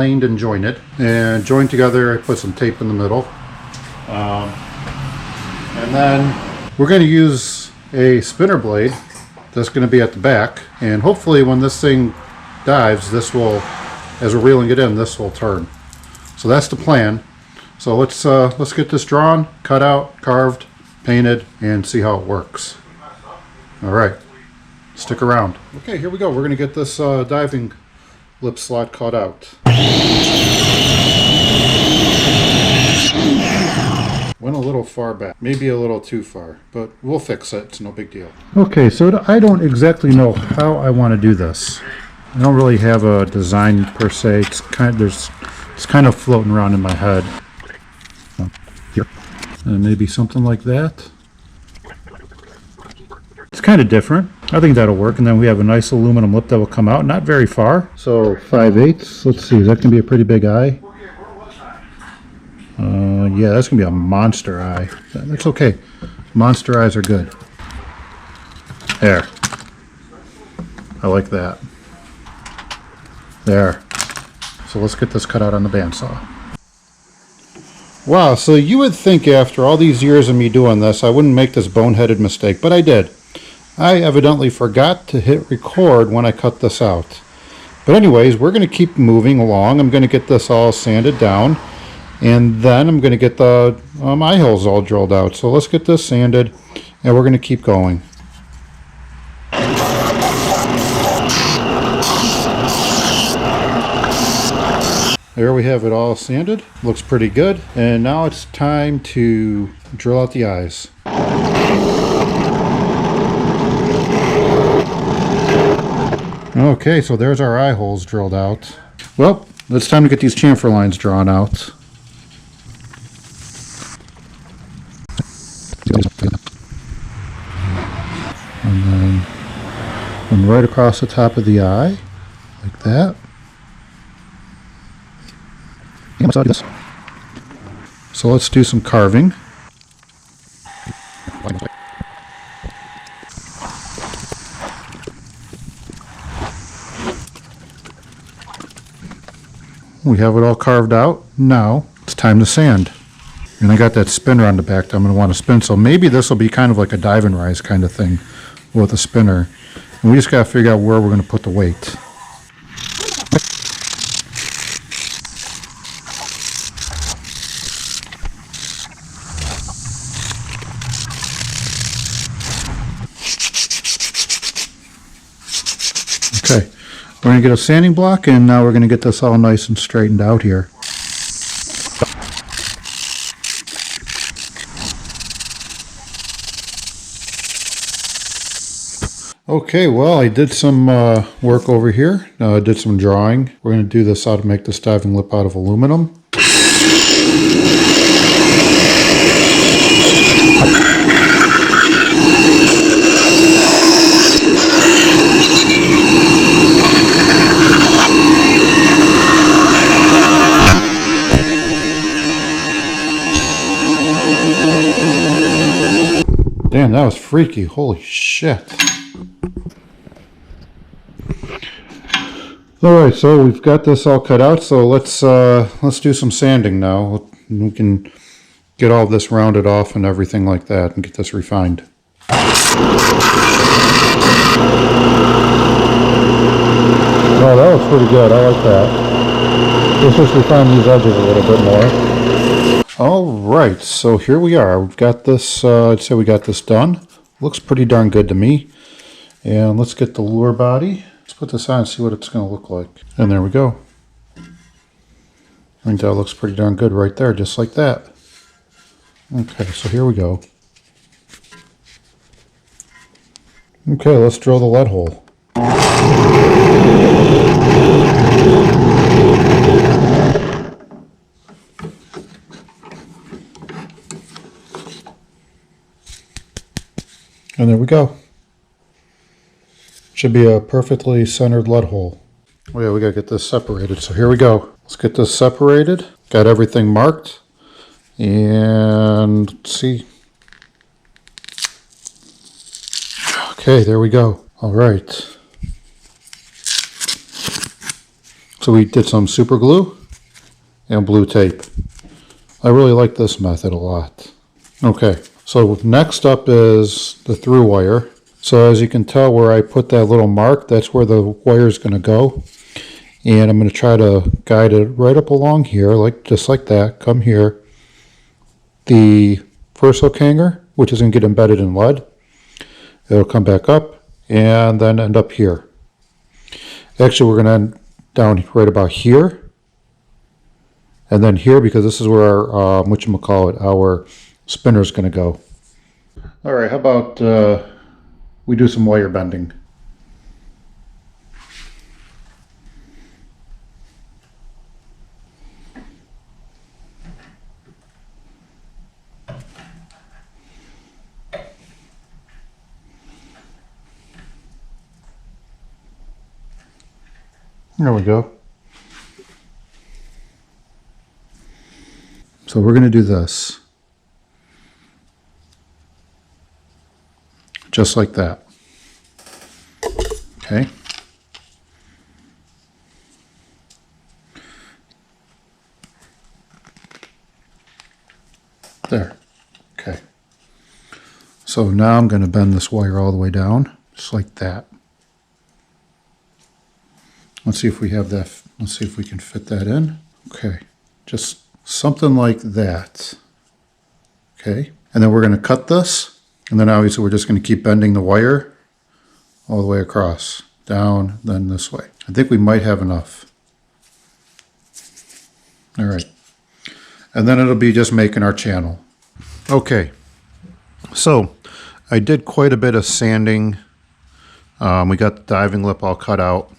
planed and jointed. And joined together, I put some tape in the middle. And then we're going to use a spinner blade that's going to be at the back. And hopefully when this thing dives, this will, as we're reeling it in, this will turn. So that's the plan. So let's get this drawn, cut out, carved, painted, and see how it works. All right, stick around. Okay, here we go. We're going to get this diving lip slot cut out. Went a little far back, maybe a little too far, but we'll fix it. It's no big deal. Okay, so I don't exactly know how I want to do this. I don't really have a design per se. It's kind of floating around in my head. Here, maybe something like that. It's kind of different. I think that'll work. And then we have a nice aluminum lip that will come out, not very far. So 5/8. Let's see. Is that gonna be a pretty big eye? Yeah, that's gonna be a monster eye. That's okay. Monster eyes are good. There. I like that. There. So let's get this cut out on the bandsaw. Wow, so you would think after all these years of me doing this, I wouldn't make this boneheaded mistake, but I did. I evidently forgot to hit record when I cut this out. But anyways, we're going to keep moving along. I'm going to get this all sanded down, and then I'm going to get the eye holes all drilled out. So let's get this sanded, and we're going to keep going. There we have it all sanded. Looks pretty good. And now it's time to drill out the eyes. Okay, so there's our eye holes drilled out. Well, it's time to get these chamfer lines drawn out. And then one right across the top of the eye, like that. So let's do some carving. We have it all carved out. Now it's time to sand. And I got that spinner on the back that I'm going to want to spin. So maybe this will be kind of like a dive and rise kind of thing with a spinner. And we just got to figure out where we're going to put the weight. Okay, we're going to get a sanding block, and now we're going to get this all nice and straightened out here. Okay, well, I did some work over here. I did some drawing. We're going to do this how to make this diving lip out of aluminum. Damn, that was freaky. Holy shit. Alright, so we've got this all cut out, so let's do some sanding now. We can get all this rounded off and everything like that and get this refined. Oh, that was pretty good. I like that. Let's just refine these edges a little bit more. Alright, so here we are. We've got this, I'd say we got this done. Looks pretty darn good to me. And let's get the lure body. Let's put this on and see what it's going to look like. And there we go. I think that looks pretty darn good right there, just like that. Okay, so here we go. Okay, let's drill the lead hole. And there we go. Should be a perfectly centered lead hole. Oh yeah, we gotta get this separated. So here we go. Let's get this separated. Got everything marked. And let's see. Okay, there we go. All right. So we did some super glue and blue tape. I really like this method a lot. Okay, so next up is the through wire. So as you can tell where I put that little mark, that's where the wire is going to go. And I'm going to try to guide it right up along here, just like that. Come here. The first hook hanger, which is going to get embedded in lead. It'll come back up and then end up here. Actually, we're going to end down right about here. And then here, because this is where our, our spinner is going to go. All right, how about we do some wire bending? There we go. So we're going to do this. Just like that. Okay. There. Okay. So now I'm going to bend this wire all the way down, just like that. Let's see if we have that. Let's see if we can fit that in. Okay. Just something like that. Okay. And then we're going to cut this. And then obviously we're just going to keep bending the wire all the way across, down, then this way. I think we might have enough. All right. And then it'll be just making our channel. Okay. So I did quite a bit of sanding. We got the diving lip all cut out.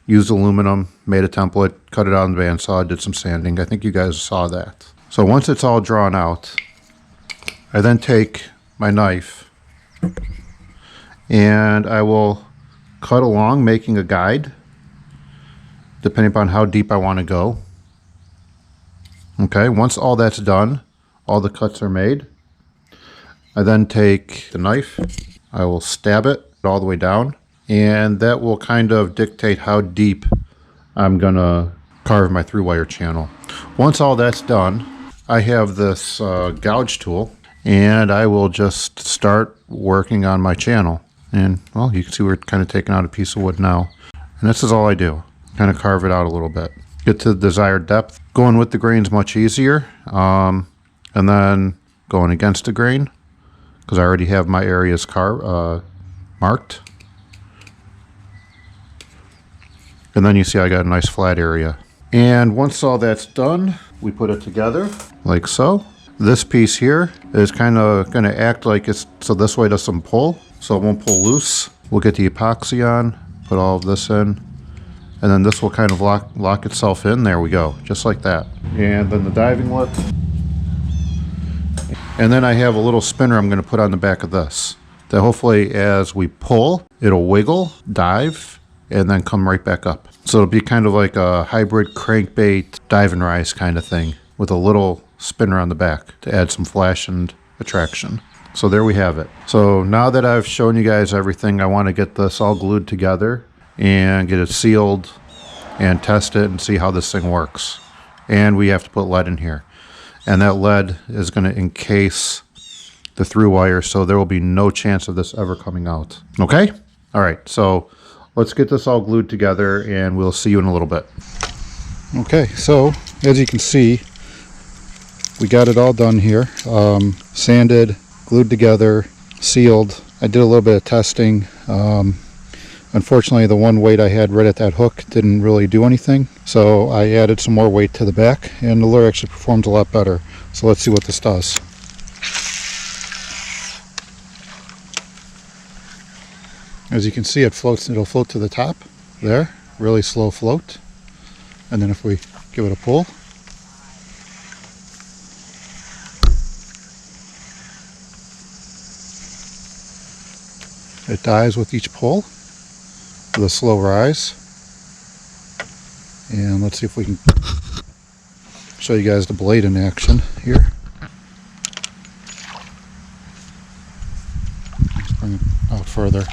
Used aluminum, made a template, cut it out in the bandsaw, did some sanding. I think you guys saw that. So once it's all drawn out, I then take my knife and I will cut along, making a guide, depending upon how deep I want to go. Okay, once all that's done, all the cuts are made, I then take the knife, I will stab it all the way down, and that will kind of dictate how deep I'm gonna carve my through wire channel. Once all that's done, I have this gouge tool, and I will just start working on my channel. And well, you can see we're kind of taking out a piece of wood now, and this is all I do. Kind of carve it out a little bit, get to the desired depth. Going with the grain's much easier, and then going against the grain, because I already have my areas marked. And then you see I got a nice flat area. And once all that's done, we put it together like so. This piece here is kind of going to act like it's, so this way it doesn't pull, so it won't pull loose. We'll get the epoxy on, put all of this in, and then this will kind of lock itself in. There we go, just like that. And then the diving lip. And then I have a little spinner I'm going to put on the back of this, that hopefully as we pull, it'll wiggle, dive, and then come right back up. So it'll be kind of like a hybrid crankbait dive and rise kind of thing with a little spinner on the back to add some flash and attraction. So there we have it. So now that I've shown you guys everything, I want to get this all glued together and get it sealed and test it and see how this thing works. And we have to put lead in here. And that lead is going to encase the through wire, so there will be no chance of this ever coming out. Okay? All right, so let's get this all glued together and we'll see you in a little bit. Okay, so as you can see, we got it all done here. Sanded, glued together, sealed. I did a little bit of testing. Unfortunately, the one weight I had right at that hook didn't really do anything. So I added some more weight to the back and the lure actually performed a lot better. So let's see what this does. As you can see, it floats. It'll float to the top there, really slow float. And then if we give it a pull, it dives with each pull with a slow rise. And let's see if we can show you guys the blade in action here. Let's bring it out further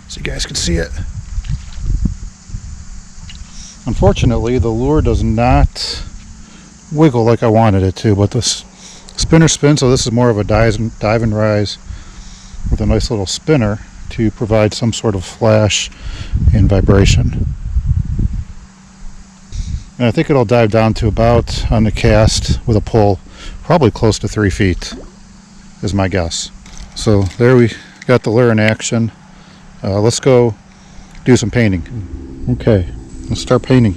so you guys can see it. Unfortunately, the lure does not wiggle like I wanted it to, but this spinner spins, so this is more of a dive and rise with a nice little spinner to provide some sort of flash and vibration. And I think it'll dive down to about, on the cast with a pull, probably close to 3 feet is my guess. So there we got the lure in action. Let's go do some painting. Okay, let's start painting.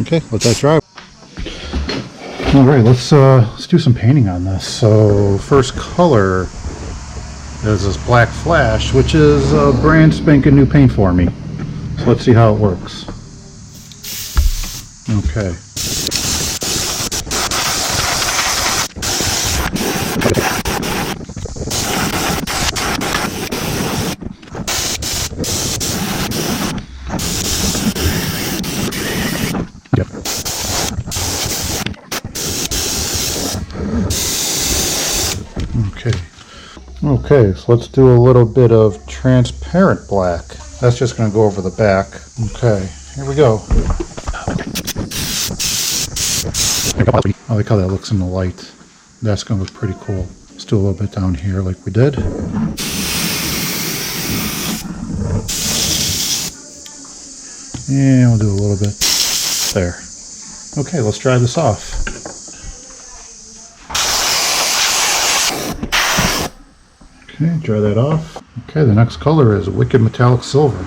Okay, let that dry. All right, let's do some painting on this. So first color is this black flash, which is a brand spanking new paint for me. So let's see how it works. Okay. Yep. Okay, so let's do a little bit of transparent black. That's just going to go over the back. Okay, here we go. I like how that looks in the light. That's going to look pretty cool. Let's do a little bit down here like we did. And we'll do a little bit there. Okay, let's dry this off. Okay, dry that off. Okay, the next color is Wicked Metallic Silver.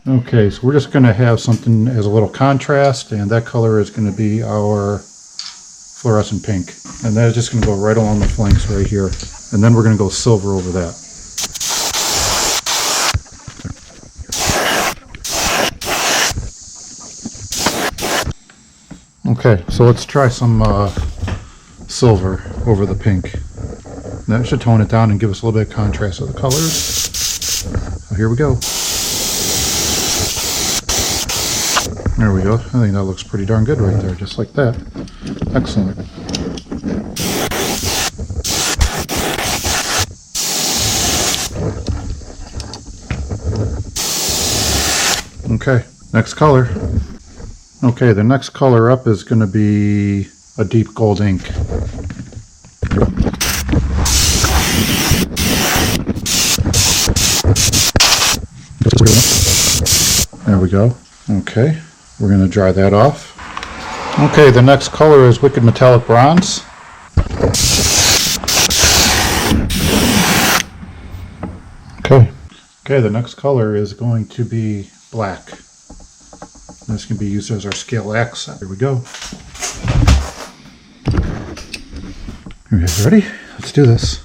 Okay, so we're just going to have something as a little contrast, and that color is going to be our fluorescent pink. And that is just going to go right along the flanks right here. And then we're going to go silver over that. Okay, so let's try some silver over the pink. That should tone it down and give us a little bit of contrast of the colors. So here we go. There we go. I think that looks pretty darn good right there, just like that. Excellent. Okay, next color. Okay, the next color up is going to be a deep gold ink. There we go. Okay, we're going to dry that off. Okay, the next color is Wicked Metallic Bronze. Okay. Okay, the next color is going to be black. This can be used as our scale accent. Here we go. You guys ready? Let's do this.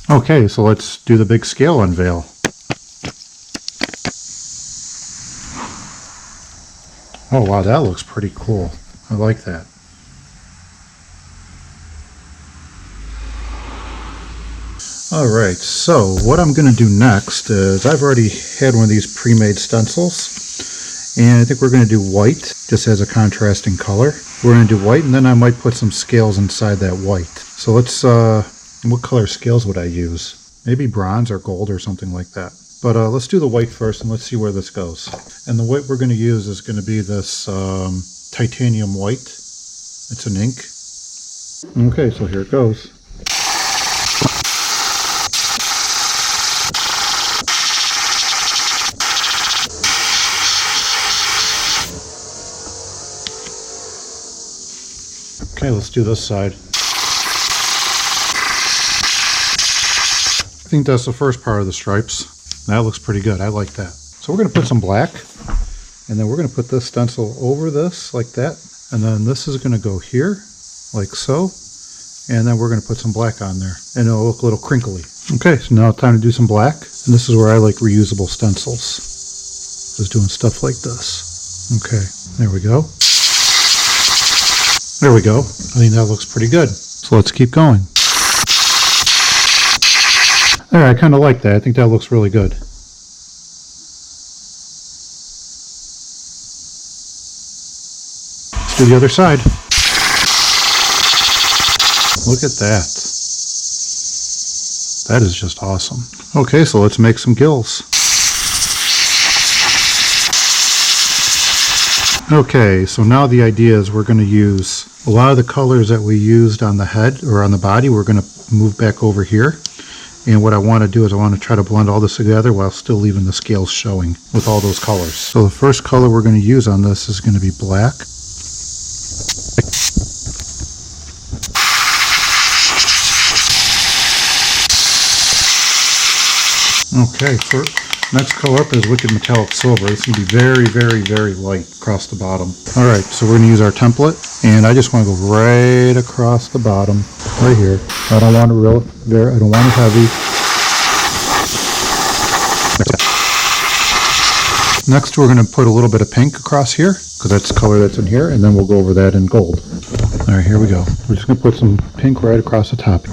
Okay, so let's do the big scale unveil. Oh wow, that looks pretty cool. I like that. Alright, so what I'm going to do next is I've already had one of these pre-made stencils, and I think we're going to do white just as a contrasting color. We're going to do white, and then I might put some scales inside that white. So let's what color scales would I use? Maybe bronze or gold or something like that. But let's do the white first and let's see where this goes. And the white we're going to use is going to be this titanium white. It's an ink. Okay, so here it goes. Okay, let's do this side. I think that's the first part of the stripes. That looks pretty good. I like that. So we're going to put some black, and then we're going to put this stencil over this like that, and then this is going to go here like so, and then we're going to put some black on there, and it'll look a little crinkly. Okay, so now it's time to do some black, and this is where I like reusable stencils. Just doing stuff like this. Okay, there we go. There we go. I think that looks pretty good. So let's keep going. There, I kind of like that. I think that looks really good. Let's do the other side. Look at that. That is just awesome. Okay, so let's make some gills. Okay, so now the idea is we're going to use a lot of the colors that we used on the head or on the body. We're going to move back over here. And what I want to do is I want to try to blend all this together while still leaving the scales showing with all those colors. So the first color we're going to use on this is going to be black. Okay, next color up is Wicked Metallic Silver. It's going to be very, very, very light across the bottom. Alright, so we're going to use our template, and I just want to go right across the bottom, right here. I don't want it I don't want it heavy. Next we're going to put a little bit of pink across here, because that's the color that's in here, and then we'll go over that in gold. Alright, here we go. We're just going to put some pink right across the top.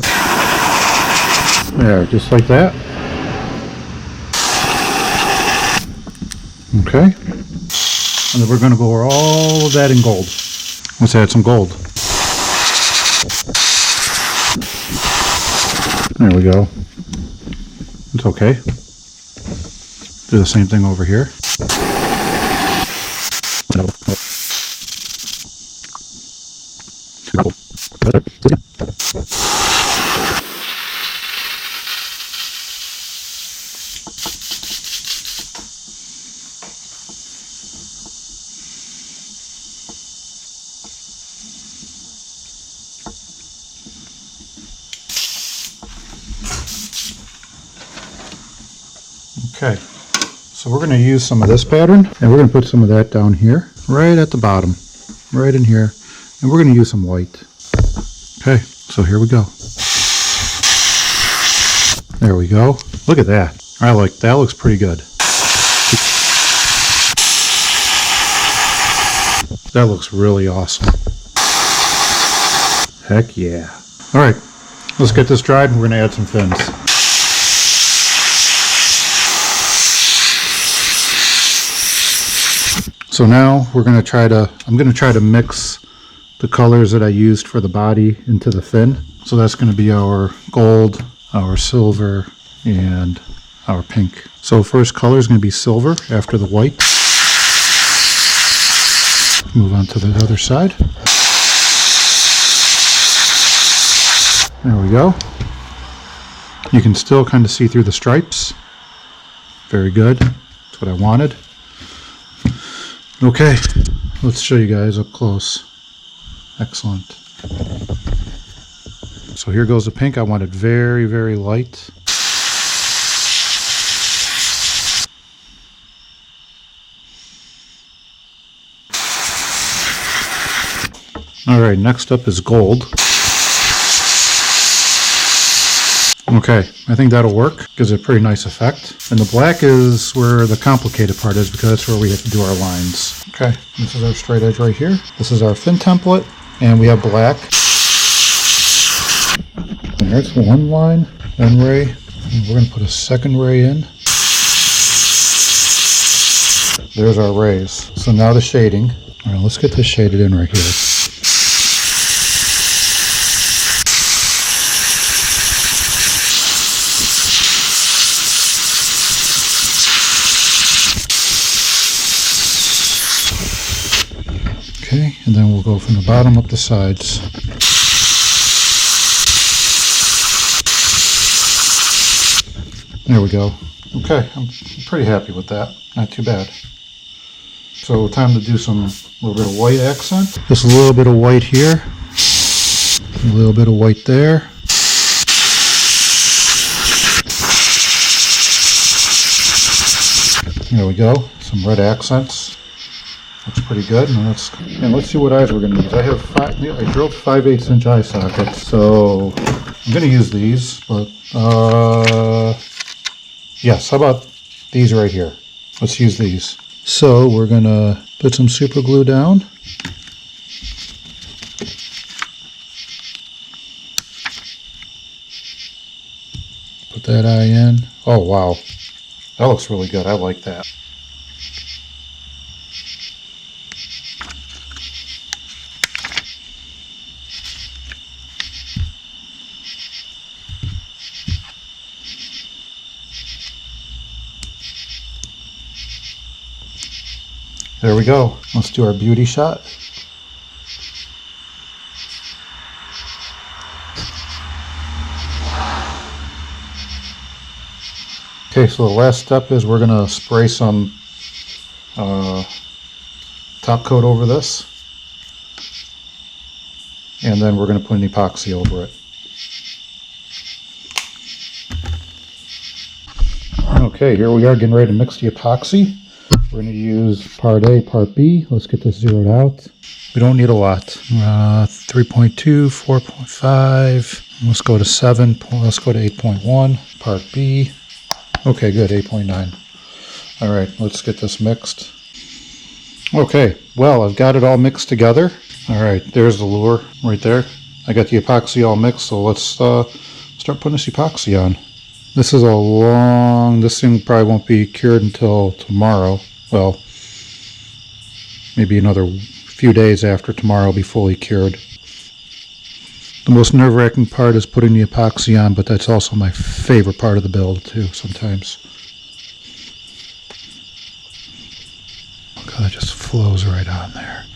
There, just like that. Okay, and then we're going to go over all of that in gold. Let's add some gold. There we go. It's okay. Do the same thing over here. Okay, so we're going to use some of this pattern, and we're going to put some of that down here, right at the bottom, right in here, and we're going to use some white. Okay, so here we go. There we go. Look at that. I like that. Looks pretty good. That looks really awesome. Heck yeah. All right, let's get this dried, and we're going to add some fins. So now I'm going to try to mix the colors that I used for the body into the fin. So that's going to be our gold, our silver, and our pink. So first color is going to be silver after the white. Move on to the other side. There we go. You can still kind of see through the stripes. Very good. That's what I wanted. Okay, let's show you guys up close. Excellent. So here goes the pink. I want it very, very light. Alright, next up is gold. Okay, I think that'll work. Gives it a pretty nice effect. And the black is where the complicated part is, because that's where we have to do our lines. Okay, this is our straight edge right here. This is our fin template, and we have black. And there's one line, one ray, and we're going to put a second ray in. There's our rays. So now the shading. All right, let's get this shaded in right here. Okay, and then we'll go from the bottom up the sides. There we go. Okay, I'm pretty happy with that. Not too bad. So time to do a little bit of white accent. Just a little bit of white here. A little bit of white there. There we go. Some red accents. Looks pretty good. And let's see what eyes we're going to use. I drilled 5/8 inch eye sockets, so I'm going to use these. But yes, how about these right here? Let's use these. So we're going to put some super glue down. Put that eye in. Oh wow, that looks really good. I like that. There we go. Let's do our beauty shot. Okay, so the last step is we're going to spray some top coat over this. And then we're going to put an epoxy over it. Okay, here we are getting ready to mix the epoxy. We're going to use part A, part B. Let's get this zeroed out. We don't need a lot. 3.2, 4.5. Let's go to 7. Let's go to 8.1. Part B. Okay, good, 8.9. All right, let's get this mixed. Okay, well, I've got it all mixed together. All right, there's the lure right there. I got the epoxy all mixed, so let's start putting this epoxy on. This thing probably won't be cured until tomorrow. Well, maybe another few days after tomorrow will be fully cured. The most nerve-wracking part is putting the epoxy on, but that's also my favorite part of the build too sometimes. Look how that just flows right on there.